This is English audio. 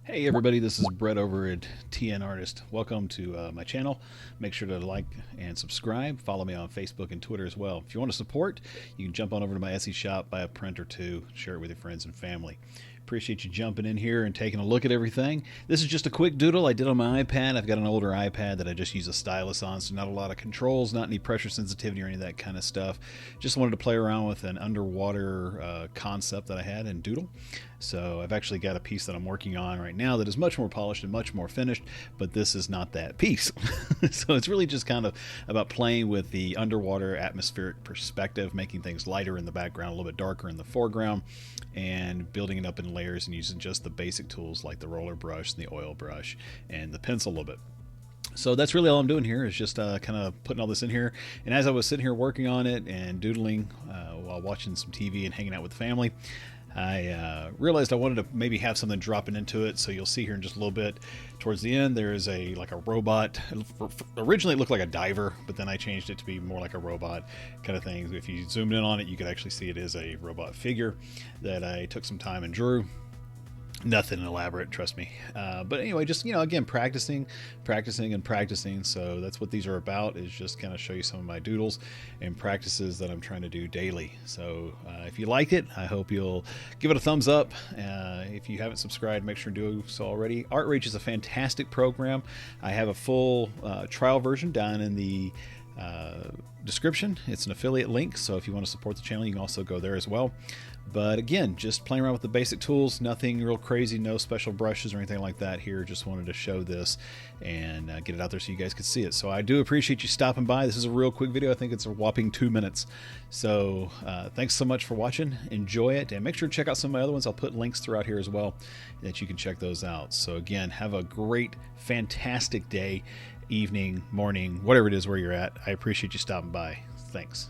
Hey everybody, this is Brett over at TN Artist. Welcome to my channel. Make sure to like and subscribe. Follow me on Facebook and Twitter as well. If you want to support, you can jump on over to my Etsy shop, buy a print or two, share it with your friends and family. Appreciate you jumping in here and taking a look at everything. This is just a quick doodle I did on my iPad. I've got an older iPad that I just use a stylus on, so not a lot of controls, not any pressure sensitivity or any of that kind of stuff. Just wanted to play around with an underwater concept that I had in Doodle. So I've actually got a piece that I'm working on right now that is much more polished and much more finished, but this is not that piece. So it's really just kind of about playing with the underwater atmospheric perspective, making things lighter in the background, a little bit darker in the foreground, and building it up in layers and using just the basic tools like the roller brush, the oil brush, and the pencil a little bit. So that's really all I'm doing here is just kind of putting all this in here. And as I was sitting here working on it and doodling while watching some TV and hanging out with the family, I realized I wanted to maybe have something dropping into it. So you'll see here in just a little bit towards the end there is like a robot. Originally it looked like a diver, but then I changed it to be more like a robot kind of thing. If you zoomed in on it, you could actually see it is a robot figure that I took some time and drew. Nothing elaborate, trust me. But anyway, just, again, practicing. So that's what these are about, is just kind of show you some of my doodles and practices that I'm trying to do daily. So if you like it, I hope you'll give it a thumbs up. If you haven't subscribed, make sure to do so already. ArtRage is a fantastic program. I have a full trial version down in the description. It's an affiliate link, so if you want to support the channel, you can also go there as well. But again, just playing around with the basic tools, nothing real crazy, no special brushes or anything like that here. Just wanted to show this and get it out there so you guys could see it. So I do appreciate you stopping by. This is a real quick video. I think it's a whopping 2 minutes. So thanks so much for watching. Enjoy it, and make sure to check out some of my other ones. I'll put links throughout here as well that you can check those out. So again, have a great, fantastic day, evening, morning, whatever it is where you're at. I appreciate you stopping by. Thanks.